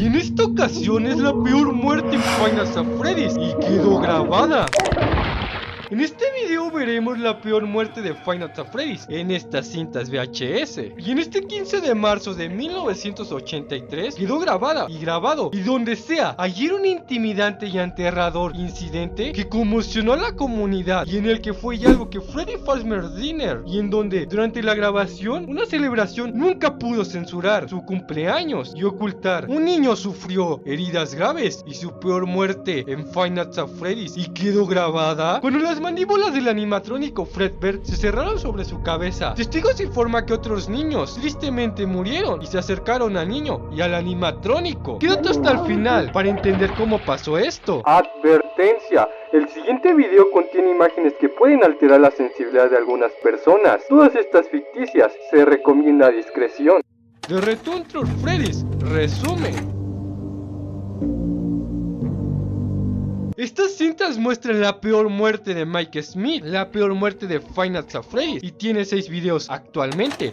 Y en esta ocasión es la peor muerte en Five Nights at Freddy's y quedó grabada. En este video veremos la peor muerte de Five Nights at Freddy's en estas cintas VHS. Y en este 15 de marzo de 1983 quedó grabada y grabado, y donde sea, ayer un intimidante y aterrador incidente que conmocionó a la comunidad, y en el que fue algo que Freddy Fazbear Dinner, y en donde durante la grabación una celebración nunca pudo censurar su cumpleaños y ocultar. Un niño sufrió heridas graves y su peor muerte en Five Nights at Freddy's y quedó grabada cuando las mandíbulas del animatrónico Fredbear se cerraron sobre su cabeza. Testigos informan que otros niños tristemente murieron y se acercaron al niño y al animatrónico. Quédate hasta el final para entender cómo pasó esto. Advertencia: el siguiente video contiene imágenes que pueden alterar la sensibilidad de algunas personas. Todas estas ficticias se recomienda discreción. The Return to Freddy's resumen. Estas cintas muestran la peor muerte de Mike Smith, la peor muerte de Five Nights at Freddy's, y tiene 6 videos actualmente.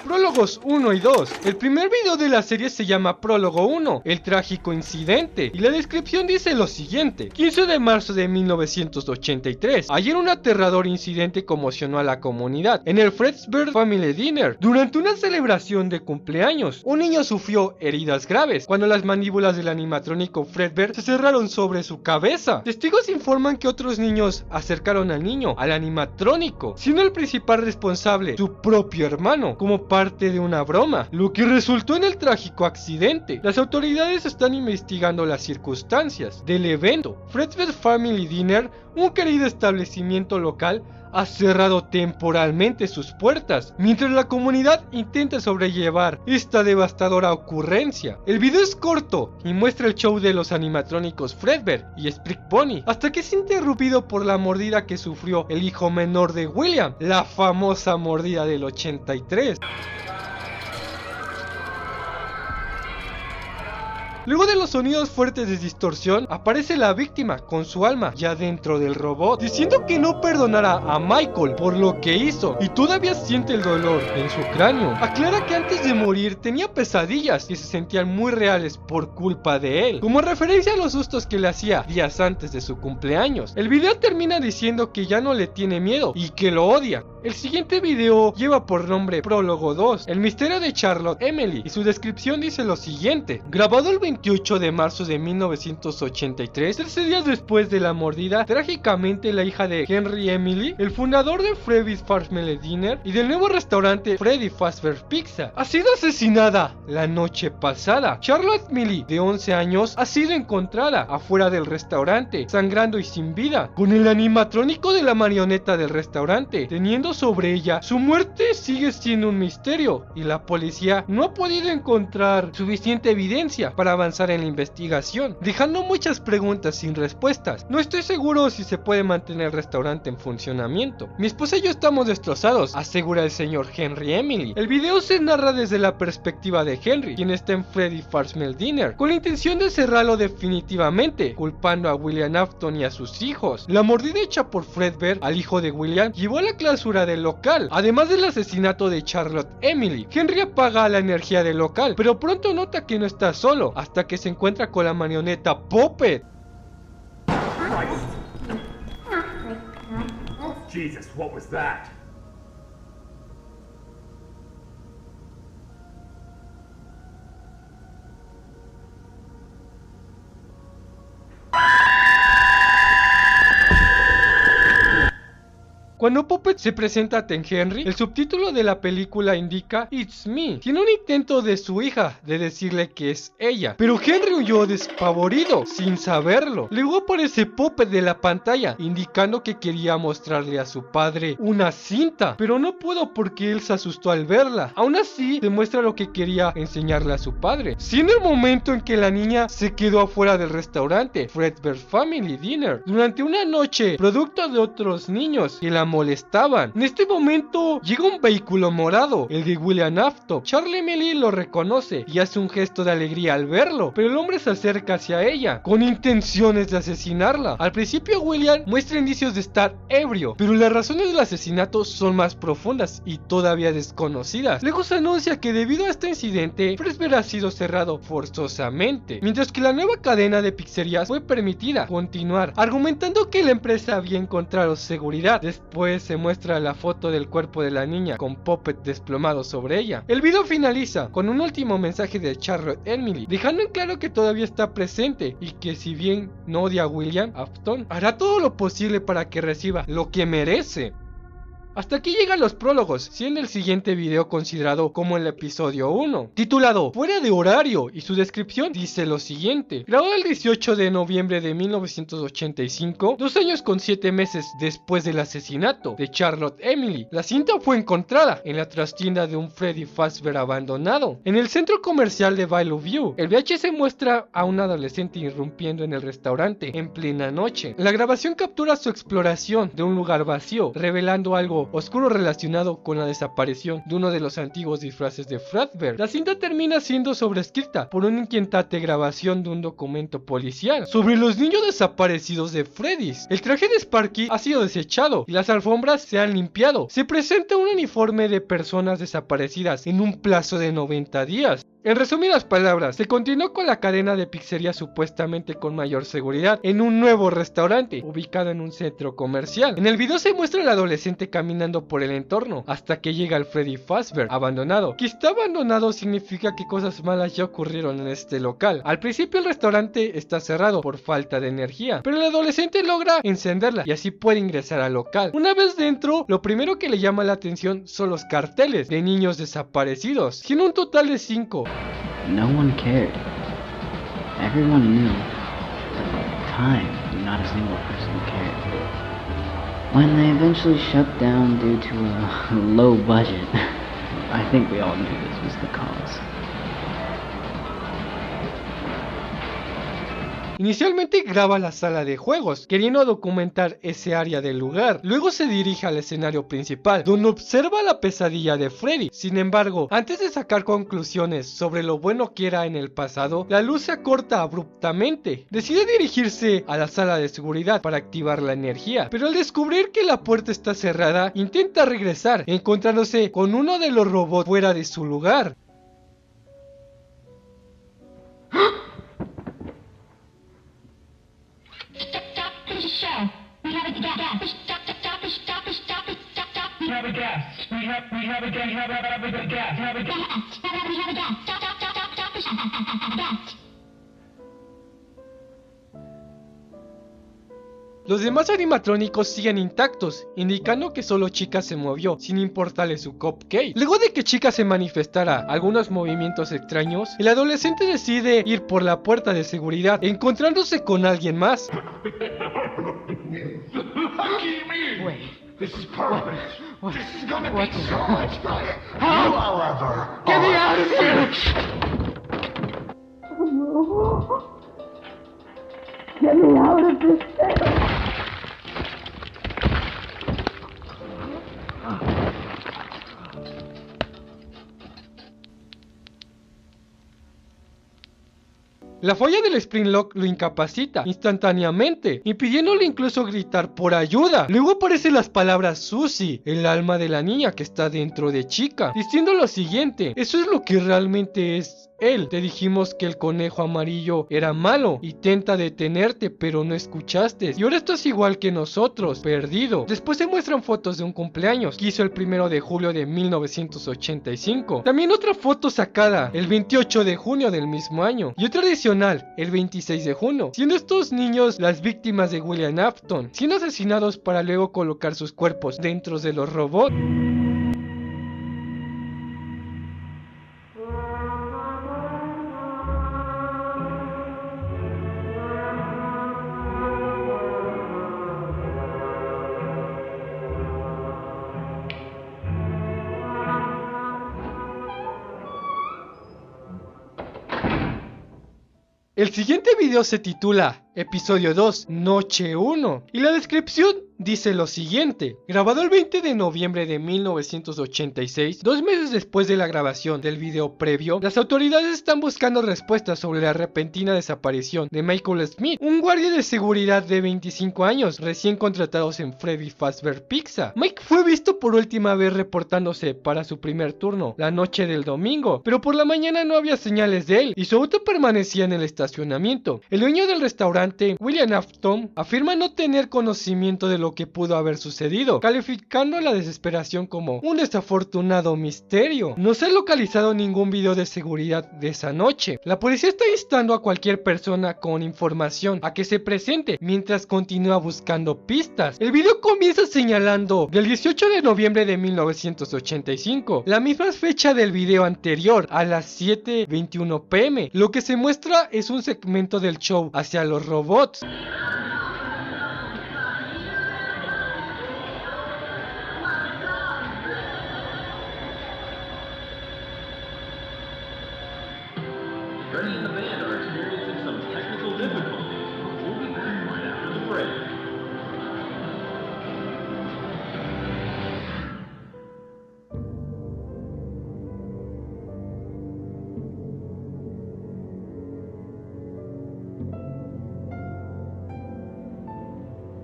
Prólogos 1 y 2. El primer video de la serie se llama Prólogo 1, el trágico incidente, y la descripción dice lo siguiente: 15 de marzo de 1983. Ayer un aterrador incidente conmocionó a la comunidad en el Fazbear Family Dinner. Durante una celebración de cumpleaños, un niño sufrió heridas graves cuando las mandíbulas del animatrónico Fredbear se cerraron sobre su cabeza. Testigos informan que otros niños acercaron al niño al animatrónico, siendo el principal responsable su propio hermano, como parte de una broma, lo que resultó en el trágico accidente. Las autoridades están investigando las circunstancias del evento. Fazbear Family Dinner, un querido establecimiento local, ha cerrado temporalmente sus puertas, mientras la comunidad intenta sobrellevar esta devastadora ocurrencia. El video es corto y muestra el show de los animatrónicos Fredbear y Spike Bunny, hasta que es interrumpido por la mordida que sufrió el hijo menor de William, la famosa mordida del 83. Luego de los sonidos fuertes de distorsión, aparece la víctima con su alma ya dentro del robot, diciendo que no perdonará a Michael por lo que hizo y todavía siente el dolor en su cráneo. Aclara que antes de morir tenía pesadillas que se sentían muy reales por culpa de él, como referencia a los sustos que le hacía días antes de su cumpleaños. El video termina diciendo que ya no le tiene miedo y que lo odia. El siguiente video lleva por nombre Prólogo 2, el misterio de Charlotte Emily, y su descripción dice lo siguiente: grabado el 28 de marzo de 1983, 13 días después de la mordida, trágicamente la hija de Henry Emily, el fundador de Freddy's Family Dinner y del nuevo restaurante Freddy Fazbear Pizza, ha sido asesinada la noche pasada. Charlotte Emily, de 11 años, ha sido encontrada afuera del restaurante, sangrando y sin vida, con el animatrónico de la marioneta del restaurante teniendo sobre ella. Su muerte sigue siendo un misterio y la policía no ha podido encontrar suficiente evidencia para avanzar en la investigación, dejando muchas preguntas sin respuestas. No estoy seguro si se puede mantener el restaurante en funcionamiento. Mi esposa y yo estamos destrozados, asegura el señor Henry Emily. El video se narra desde la perspectiva de Henry, quien está en Freddy Fazbear Dinner, con la intención de cerrarlo definitivamente, culpando a William Afton y a sus hijos. La mordida hecha por Fredbear al hijo de William llevó a la clausura del local, además del asesinato de Charlotte Emily. Henry apaga la energía del local, pero pronto nota que no está solo, hasta que se encuentra con la marioneta Puppet. Jesus, what was that? Cuando Puppet se presenta ante Henry, el subtítulo de la película indica It's me. Tiene un intento de su hija de decirle que es ella, pero Henry huyó despavorido sin saberlo. Luego aparece Puppet de la pantalla indicando que quería mostrarle a su padre una cinta, pero no pudo porque él se asustó al verla. Aún así demuestra lo que quería enseñarle a su padre, siendo el momento en que la niña se quedó afuera del restaurante Fazbear Family Dinner durante una noche producto de otros niños que la molestaban. En este momento llega un vehículo morado, el de William Afton. Charlie Emily lo reconoce y hace un gesto de alegría al verlo, pero el hombre se acerca hacia ella con intenciones de asesinarla. Al principio William muestra indicios de estar ebrio, pero las razones del asesinato son más profundas y todavía desconocidas. Luego se anuncia que debido a este incidente, Fazbear ha sido cerrado forzosamente, mientras que la nueva cadena de pizzerías fue permitida continuar, argumentando que la empresa había encontrado seguridad. Después se muestra la foto del cuerpo de la niña con Puppet desplomado sobre ella. El video finaliza con un último mensaje de Charlotte Emily, dejando en claro que todavía está presente y que si bien no odia a William Afton, hará todo lo posible para que reciba lo que merece. Hasta aquí llegan los prólogos, siendo el siguiente video considerado como el episodio 1, titulado Fuera de horario, y su descripción dice lo siguiente: grabado el 18 de noviembre de 1985, 2 años con 7 meses después del asesinato de Charlotte Emily, la cinta fue encontrada en la trastienda de un Freddy Fazbear abandonado. En el centro comercial de Bellevue, el VHS muestra a un adolescente irrumpiendo en el restaurante en plena noche. La grabación captura su exploración de un lugar vacío, revelando algo oscuro relacionado con la desaparición de uno de los antiguos disfraces de Fazbear. La cinta termina siendo sobrescrita por una inquietante grabación de un documento policial sobre los niños desaparecidos de Freddy's. El traje de Sparky ha sido desechado y las alfombras se han limpiado. Se presenta un uniforme de personas desaparecidas en un plazo de 90 días. En resumidas palabras, se continuó con la cadena de pizzerías supuestamente con mayor seguridad en un nuevo restaurante ubicado en un centro comercial. En el video se muestra al adolescente caminando por el entorno hasta que llega el Freddy Fazbear abandonado. Que está abandonado significa que cosas malas ya ocurrieron en este local. Al principio el restaurante está cerrado por falta de energía, pero el adolescente logra encenderla y así puede ingresar al local. Una vez dentro, lo primero que le llama la atención son los carteles de niños desaparecidos, siendo un total de 5. No one cared. Everyone knew. At the time, not a single person cared. When they eventually shut down due to a low budget, I think we all knew this was the cause. Inicialmente graba la sala de juegos, queriendo documentar ese área del lugar. Luego se dirige al escenario principal, donde observa la pesadilla de Freddy. Sin embargo, antes de sacar conclusiones sobre lo bueno que era en el pasado, la luz se corta abruptamente. Decide dirigirse a la sala de seguridad para activar la energía, pero al descubrir que la puerta está cerrada, intenta regresar, encontrándose con uno de los robots fuera de su lugar. Los demás animatrónicos siguen intactos, indicando que solo Chica se movió, sin importarle su cupcake. Luego de que Chica se manifestara algunos movimientos extraños, el adolescente decide ir por la puerta de seguridad, encontrándose con alguien más. Wait, this is perfect. This is gonna be so much better. However, get me out of here! Get me out of this thing! La falla del Spring Lock lo incapacita instantáneamente, impidiéndole incluso gritar por ayuda. Luego aparecen las palabras Susie, el alma de la niña que está dentro de Chica, diciendo lo siguiente: eso es lo que realmente es él. Te dijimos que el conejo amarillo era malo, intenta detenerte pero no escuchaste, y ahora estás igual que nosotros, perdido. Después se muestran fotos de un cumpleaños que hizo el 1 de julio de 1985. También otra foto sacada el 28 de junio del mismo año, y otra adicional el 26 de junio, siendo estos niños las víctimas de William Afton, siendo asesinados para luego colocar sus cuerpos dentro de los robots. El siguiente video se titula Episodio 2, Noche 1, y la descripción dice lo siguiente: grabado el 20 de noviembre de 1986, 2 meses después de la grabación del video previo, las autoridades están buscando respuestas sobre la repentina desaparición de Michael Smith, un guardia de seguridad de 25 años, recién contratados en Freddy Fazbear Pizza. Mike fue visto por última vez reportándose para su primer turno la noche del domingo, pero por la mañana no había señales de él y su auto permanecía en el estacionamiento. El dueño del restaurante, William Afton, afirma no tener conocimiento de lo que pudo haber sucedido, calificando la desesperación como un desafortunado misterio. No se ha localizado ningún video de seguridad de esa noche. La policía está instando a cualquier persona con información a que se presente mientras continúa buscando pistas. El video comienza señalando del 18 de noviembre de 1985, la misma fecha del video anterior, a las 7:21 p.m. Lo que se muestra es un segmento del show hacia los robots. Freddie and the band are experiencing some technical difficulties. We'll be back right after the break.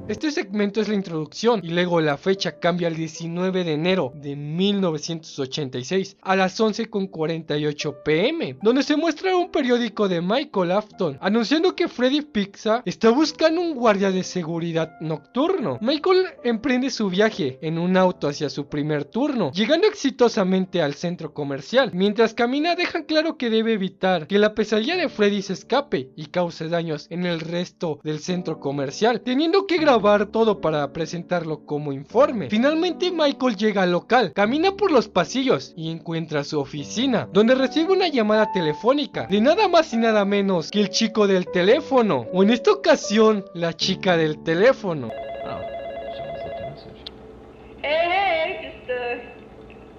Este segmento es la introducción y luego la fecha cambia al 19 de enero de 1986 a las 11:48 p.m. donde se muestra un periódico de Michael Afton anunciando que Freddy Pizza está buscando un guardia de seguridad nocturno. Michael emprende su viaje en un auto hacia su primer turno, llegando exitosamente al centro comercial. Mientras camina dejan claro que debe evitar que la pesadilla de Freddy se escape y cause daños en el resto del centro comercial, teniendo que grabar todo para presentarlo como informe. Finalmente Michael llega al local, camina por los pasillos y encuentra su oficina, donde recibe una llamada telefónica de nada más y nada menos que el chico del teléfono, o en esta ocasión la chica del teléfono.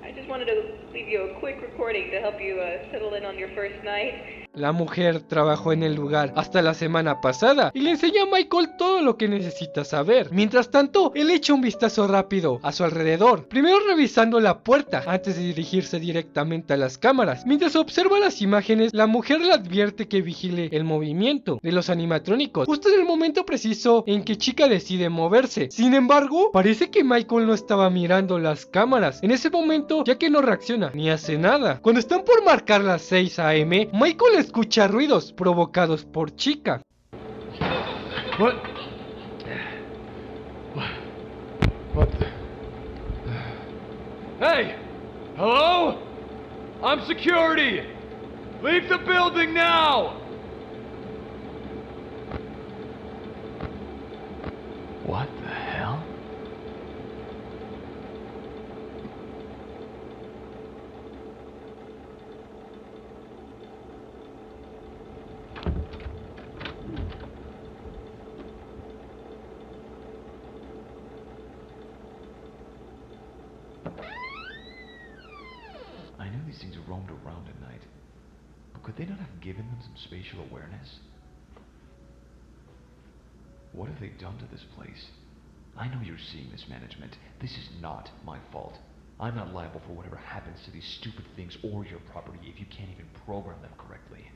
I just wanted to leave you a quick recording to help you settle in on your first night. La mujer trabajó en el lugar hasta la semana pasada y le enseña a Michael todo lo que necesita saber. Mientras tanto, él echa un vistazo rápido a su alrededor, primero revisando la puerta antes de dirigirse directamente a las cámaras. Mientras observa las imágenes, la mujer le advierte que vigile el movimiento de los animatrónicos, justo en el momento preciso en que Chica decide moverse. Sin embargo, parece que Michael no estaba mirando las cámaras en ese momento, ya que no reacciona ni hace nada. Cuando están por marcar las 6 a.m., Michael escucha ruidos provocados por Chica. What the... Hey! Hello? I'm security! Leave the building now! What the hell? I know these things roamed around at night, but could they not have given them some spatial awareness? What have they done to this place? I know you're seeing this, management. This is not my fault. I'm not liable for whatever happens to these stupid things or your property if you can't even program them correctly.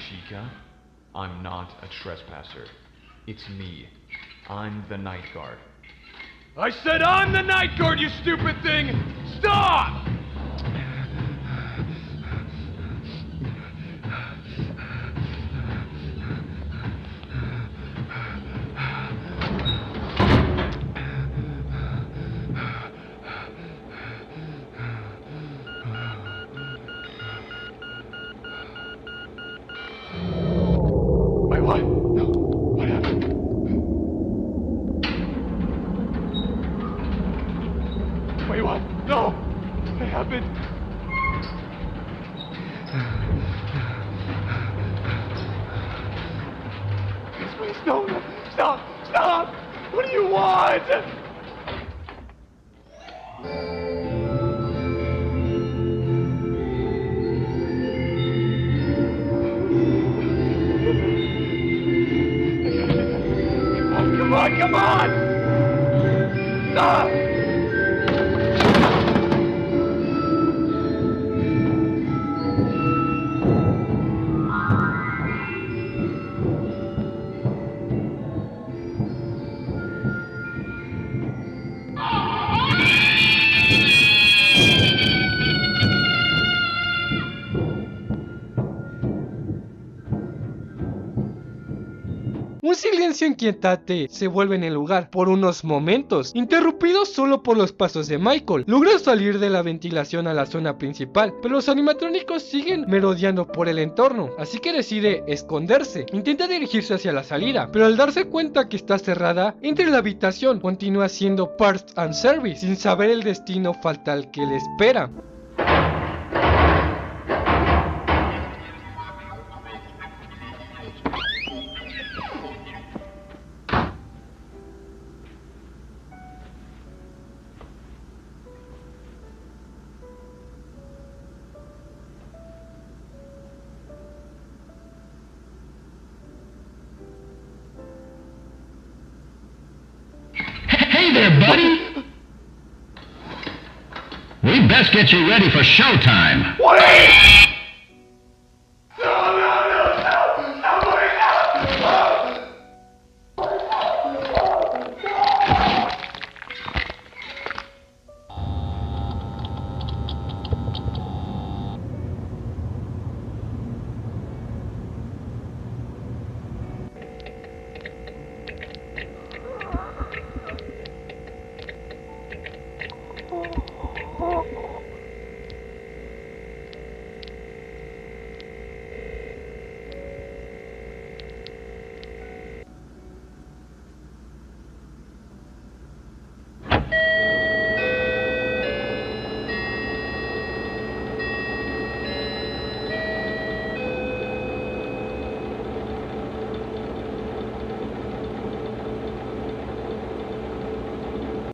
Chica, I'm not a trespasser. It's me. I'm the night guard. I said I'm the night guard, you stupid thing! Stop! Wait, what? No. What happened? Wait, what? No! What happened? Please, no, no. Stop! Stop! What do you want? on, come on! Stop! Un silencio inquietante se vuelve en el lugar por unos momentos, interrumpido solo por los pasos de Michael. Logra salir de la ventilación a la zona principal, pero los animatrónicos siguen merodeando por el entorno, así que decide esconderse. Intenta dirigirse hacia la salida, pero al darse cuenta que está cerrada, entra en la habitación, continúa haciendo Parts and Service, sin saber el destino fatal que le espera. Hey there, buddy! We best get you ready for showtime. Wait!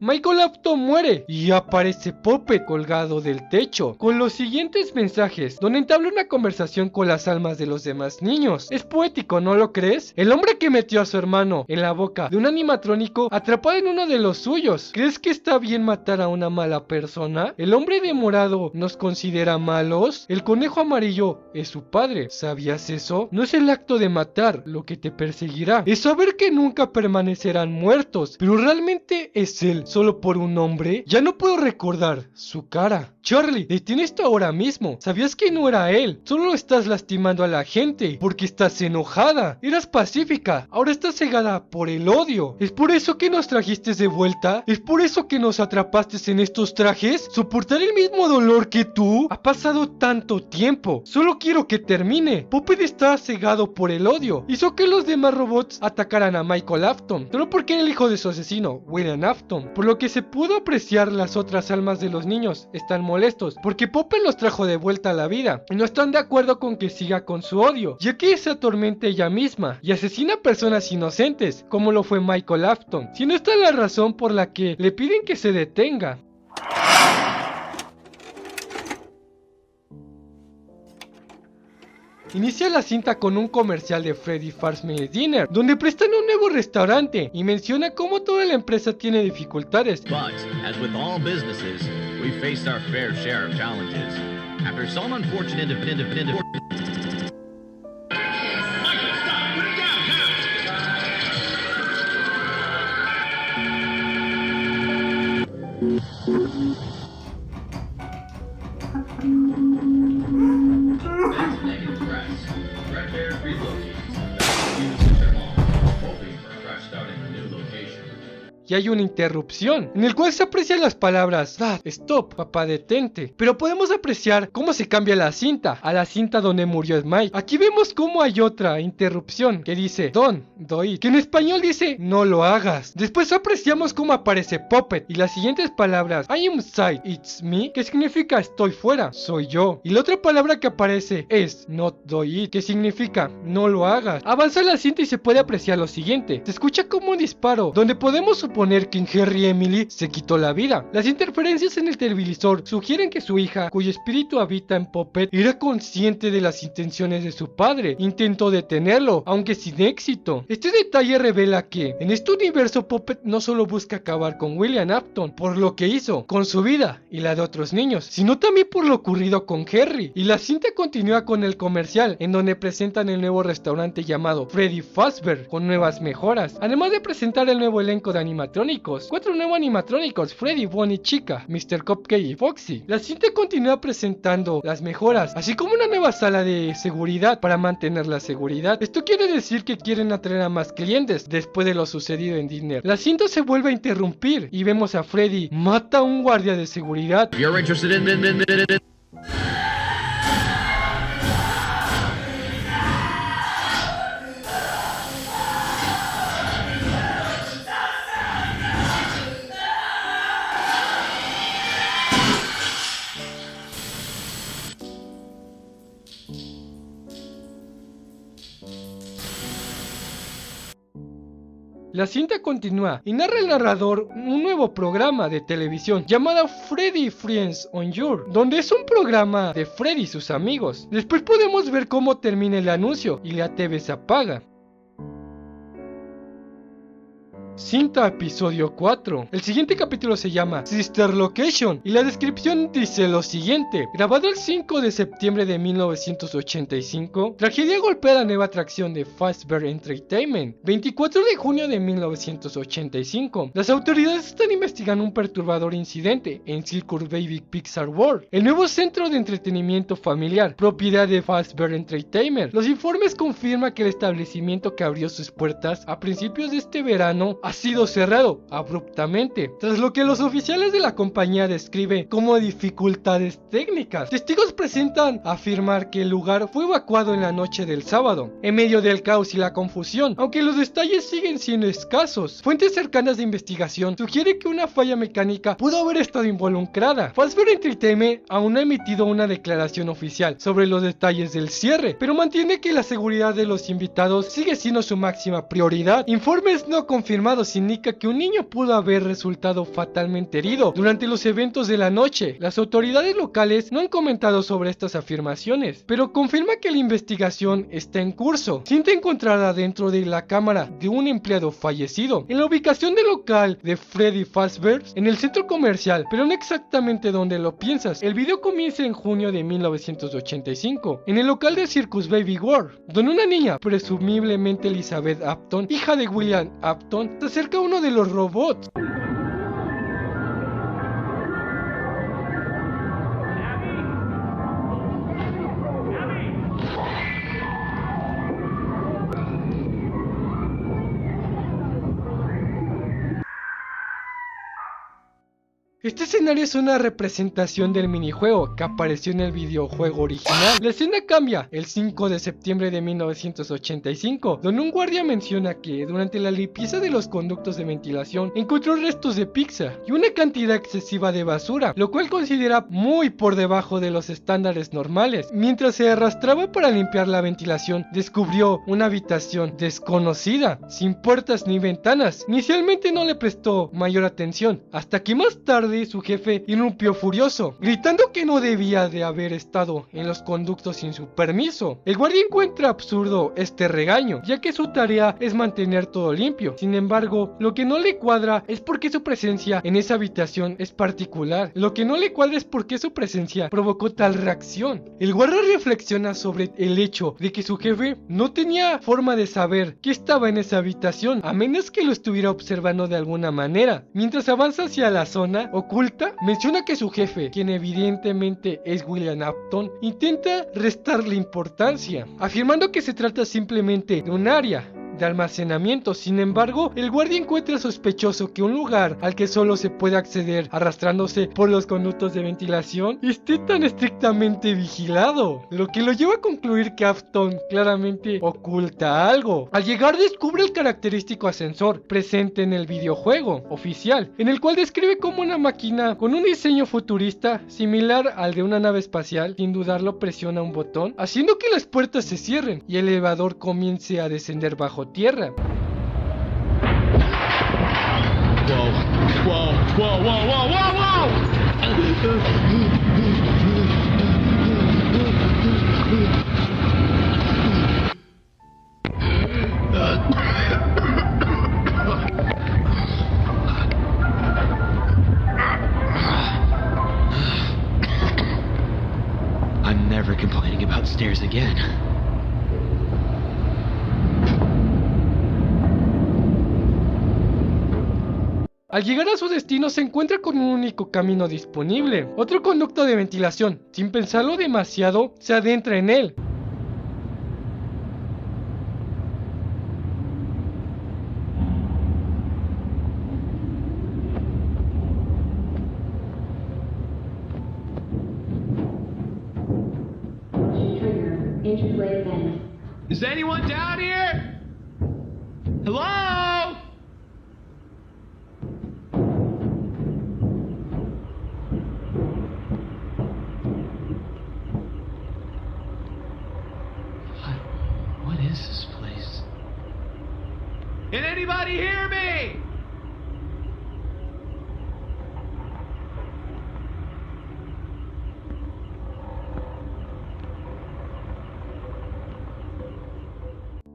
Michael Afton muere y aparece Puppet colgado del techo con los siguientes mensajes, donde entabla una conversación con las almas de los demás niños. Es poético, ¿no lo crees? El hombre que metió a su hermano en la boca de un animatrónico atrapado en uno de los suyos. ¿Crees que está bien matar a una mala persona? El hombre de morado nos considera malos. El conejo amarillo es su padre. ¿Sabías eso? No es el acto de matar lo que te perseguirá, es saber que nunca permanecerán muertos, pero realmente es él. Solo por un nombre, ya no puedo recordar su cara. Charlie, detén esto ahora mismo. ¿Sabías que no era él? Solo estás lastimando a la gente porque estás enojada. Eras pacífica, ahora estás cegada por el odio. ¿Es por eso que nos trajiste de vuelta? ¿Es por eso que nos atrapaste en estos trajes? ¿Soportar el mismo dolor que tú? Ha pasado tanto tiempo. Solo quiero que termine. Puppet está cegado por el odio. Hizo que los demás robots atacaran a Michael Afton, solo porque era el hijo de su asesino, William Afton. Por lo que se pudo apreciar, las otras almas de los niños están molestos porque Puppet los trajo de vuelta a la vida y no están de acuerdo con que siga con su odio, ya que se atormenta ella misma y asesina a personas inocentes, como lo fue Michael Afton. Si no está la razón por la que le piden que se detenga. Inicia la cinta con un comercial de Freddy Fazbear's Dinner, donde prestan un nuevo restaurante y menciona cómo toda la empresa tiene dificultades. But, as with all businesses, we faced our fair share of challenges. After some unfortunate Y hay una interrupción, en el cual se aprecian las palabras Dad, stop, papá detente. Pero podemos apreciar cómo se cambia la cinta, a la cinta donde murió Mike. Aquí vemos cómo hay otra interrupción que dice Don't do it, que en español dice no lo hagas. Después apreciamos cómo aparece Puppet y las siguientes palabras I am inside, it's me, que significa estoy fuera, soy yo. Y la otra palabra que aparece es not do it, que significa no lo hagas. Avanza la cinta y se puede apreciar lo siguiente. Se escucha como un disparo, donde podemos suponer suponer que Henry Emily se quitó la vida. Las interferencias en el televisor sugieren que su hija, cuyo espíritu habita en Puppet, era consciente de las intenciones de su padre. Intentó detenerlo, aunque sin éxito. Este detalle revela que, en este universo, Puppet no solo busca acabar con William Afton por lo que hizo con su vida y la de otros niños, sino también por lo ocurrido con Henry. Y la cinta continúa con el comercial, en donde presentan el nuevo restaurante llamado Freddy Fazbear, con nuevas mejoras, además de presentar el nuevo elenco de animatrónicos. 4 nuevos animatrónicos: Freddy, Bonnie, Chica, Mr. Cupcake y Foxy. La cinta continúa presentando las mejoras, así como una nueva sala de seguridad para mantener la seguridad. Esto quiere decir que quieren atraer a más clientes después de lo sucedido en Disney. La cinta se vuelve a interrumpir y vemos a Freddy mata a un guardia de seguridad. La cinta continúa y narra el narrador un nuevo programa de televisión llamado Freddy Friends on Your, donde es un programa de Freddy y sus amigos. Después podemos ver cómo termina el anuncio y la TV se apaga. Cinta episodio 4. El siguiente capítulo se llama Sister Location y la descripción dice lo siguiente: grabado el 5 de septiembre de 1985, tragedia golpea la nueva atracción de Fazbear Entertainment. 24 de junio de 1985, las autoridades están investigando un perturbador incidente en Circus Baby Pixar World, el nuevo centro de entretenimiento familiar, propiedad de Fazbear Entertainment. Los informes confirman que el establecimiento, que abrió sus puertas a principios de este verano, ha sido cerrado abruptamente, tras lo que los oficiales de la compañía describen como dificultades técnicas. Testigos presentan afirmar que el lugar fue evacuado en la noche del sábado, en medio del caos y la confusión, aunque los detalles siguen siendo escasos. Fuentes cercanas de investigación sugieren que una falla mecánica pudo haber estado involucrada. Fazbear Entertainment aún no ha emitido una declaración oficial sobre los detalles del cierre, pero mantiene que la seguridad de los invitados sigue siendo su máxima prioridad. Informes no confirmados indica que un niño pudo haber resultado fatalmente herido durante los eventos de la noche. Las autoridades locales no han comentado sobre estas afirmaciones, pero confirma que la investigación está en curso. Cinta encontrada dentro de la cámara de un empleado fallecido en la ubicación del local de Freddy Fazbear en el centro comercial, pero no exactamente donde lo piensas. El video comienza en junio de 1985 en el local de Circus Baby World, donde una niña, presumiblemente Elizabeth Afton, hija de William Afton, se acerca a uno de los robots. Este escenario es una representación del minijuego que apareció en el videojuego original. La escena cambia el 5 de septiembre de 1985, donde un guardia menciona que durante la limpieza de los conductos de ventilación encontró restos de pizza y una cantidad excesiva de basura, lo cual considera muy por debajo de los estándares normales. Mientras se arrastraba para limpiar la ventilación, descubrió una habitación desconocida, sin puertas ni ventanas. Inicialmente no le prestó mayor atención, hasta que más tarde su jefe irrumpió furioso, gritando que no debía de haber estado en los conductos sin su permiso. El guardia encuentra absurdo este regaño, ya que su tarea es mantener todo limpio. Sin embargo, lo que no le cuadra es por qué su presencia en esa habitación es particular. Lo que no le cuadra es por qué su presencia provocó tal reacción. El guardia reflexiona sobre el hecho de que su jefe no tenía forma de saber que estaba en esa habitación, a menos que lo estuviera observando de alguna manera. Mientras avanza hacia la zona oculta, menciona que su jefe, quien evidentemente es William Afton, intenta restarle importancia, afirmando que se trata simplemente de un área de almacenamiento. Sin embargo, el guardia encuentra sospechoso que un lugar al que solo se puede acceder arrastrándose por los conductos de ventilación esté tan estrictamente vigilado, lo que lo lleva a concluir que Afton claramente oculta algo. Al llegar, descubre el característico ascensor presente en el videojuego oficial, en el cual describe como una máquina con un diseño futurista similar al de una nave espacial. Sin dudarlo, presiona un botón, haciendo que las puertas se cierren y el elevador comience a descender bajo tierra. I'm never complaining about stairs again. Al llegar a su destino se encuentra con un único camino disponible, otro conducto de ventilación. Sin pensarlo demasiado, se adentra en él. Is anyone down here? Hello? What is this place? Can anybody hear me?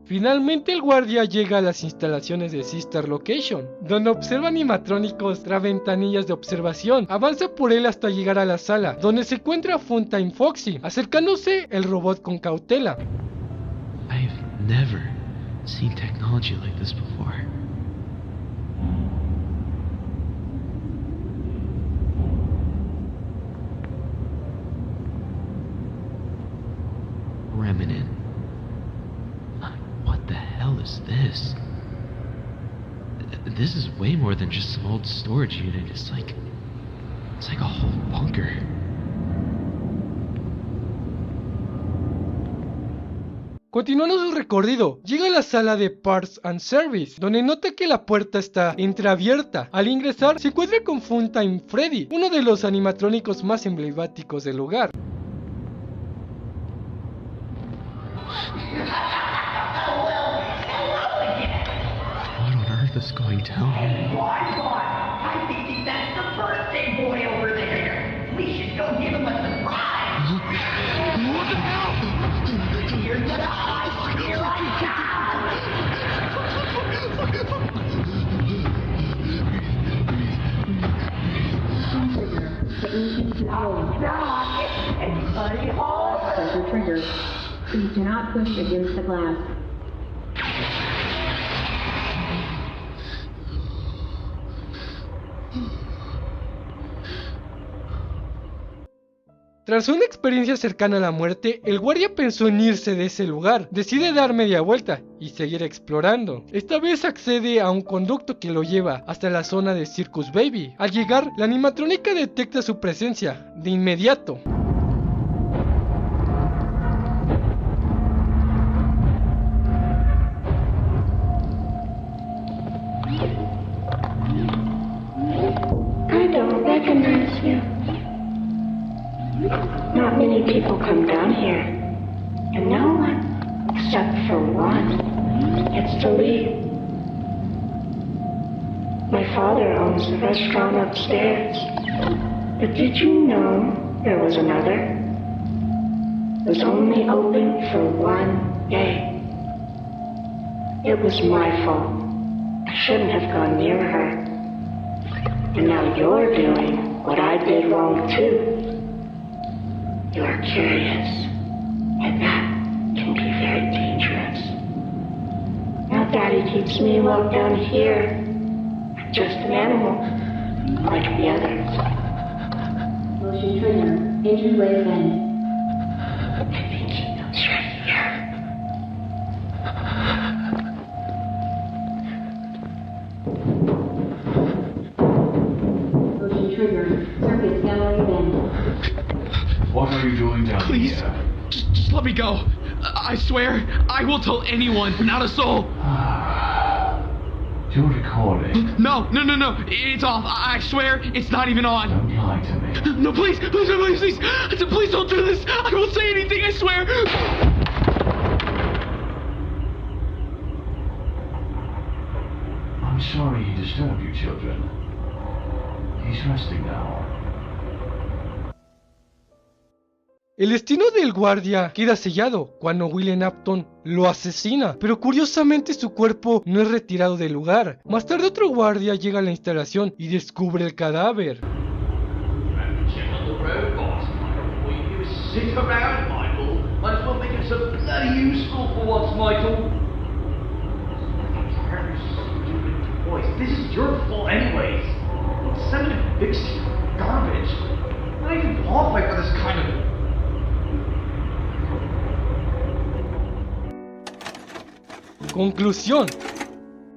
Finalmente el guardia llega a las instalaciones de Sister Location, donde observa animatrónicos tras ventanillas de observación. Avanza por él hasta llegar a la sala, donde se encuentra Funtime Foxy, acercándose el robot con cautela. I've never seen technology like this before. Remnant. What the hell is this? This is way more than just some old storage unit. It's like a whole bunker. Continuando su recorrido, llega a la sala de Parts and Service, donde nota que la puerta está entreabierta. Al ingresar, se encuentra con Funtime Freddy, uno de los animatrónicos más emblemáticos del lugar. What on earth is going down here? I think that's the birthday boy over there. We should go give him a surprise. What the hell? You're gonna hide here right now. Anybody home? Pressure trigger. Please do not push against the glass. Tras una experiencia cercana a la muerte, el guardia pensó en irse de ese lugar. Decide dar media vuelta y seguir explorando. Esta vez accede a un conducto que lo lleva hasta la zona de Circus Baby. Al llegar, la animatrónica detecta su presencia de inmediato. I don't recognize you. Not many people come down here, and no one, except for one, gets to leave. My father owns the restaurant upstairs, but did you know there was another? It was only open for one day. It was my fault. I shouldn't have gone near her. And now you're doing what I did wrong too. You're curious, and that can be very dangerous. Now Daddy keeps me locked down here. I'm just an animal, like the others. Motion trigger, entryway vent. I think he knows right here. Motion trigger, circuit gallery vent. What are you doing down Please, here? just let me go. I swear, I will tell anyone, not a soul. You're recording. No, it's off. I swear, it's not even on. Don't lie to me. No, please, please don't do this. I won't say anything, I swear. I'm sorry he disturbed you, children. He's resting now. El destino del guardia queda sellado cuando William Afton lo asesina, pero curiosamente su cuerpo no es retirado del lugar. Más tarde otro guardia llega a la instalación y descubre el cadáver. Sit around, Michael. Might as well make it so bloody useful for once, Michael. Stupid boys, this is your fault anyways. Send it to fix garbage. I'm not even qualified for this kind of... Conclusión.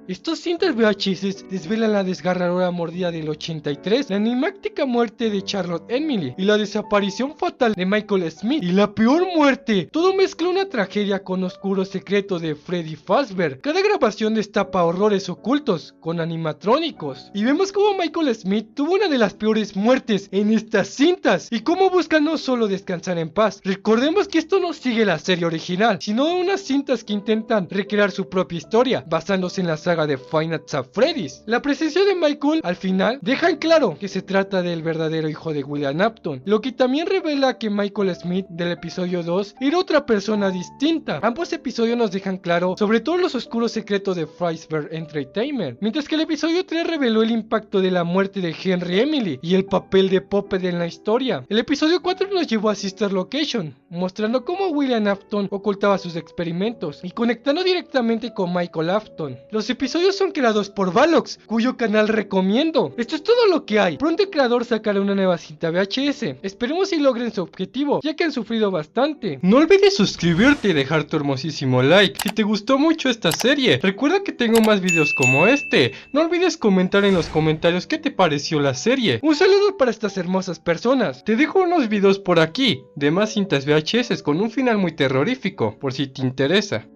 Estas cintas VHS desvelan la desgarradora mordida del 83, la enigmática muerte de Charlotte Emily y la desaparición fatal de Michael Smith. Y la peor muerte, todo mezcla una tragedia con oscuro secreto de Freddy Fazbear. Cada grabación destapa horrores ocultos con animatrónicos. Y vemos cómo Michael Smith tuvo una de las peores muertes en estas cintas y cómo busca no solo descansar en paz. Recordemos que esto no sigue la serie original, sino unas cintas que intentan recrear su propia historia, basándose en la saga de Five Nights at Freddy's. La presencia de Michael al final deja en claro que se trata del verdadero hijo de William Afton, lo que también revela que Michael Smith del episodio 2 era otra persona distinta. Ambos episodios nos dejan claro sobre todos los oscuros secretos de Fazbear Entertainment, mientras que el episodio 3 reveló el impacto de la muerte de Henry Emily y el papel de Puppet en la historia. El episodio 4 nos llevó a Sister Location, mostrando cómo William Afton ocultaba sus experimentos y conectando directamente con Michael Afton. Los episodios son creados por Valox, cuyo canal recomiendo. Esto es todo lo que hay. Pronto el creador sacará una nueva cinta VHS. Esperemos y logren su objetivo, ya que han sufrido bastante. No olvides suscribirte y dejar tu hermosísimo like si te gustó mucho esta serie. Recuerda que tengo más videos como este. No olvides comentar en los comentarios qué te pareció la serie. Un saludo para estas hermosas personas. Te dejo unos videos por aquí de más cintas VHS con un final muy terrorífico, por si te interesa.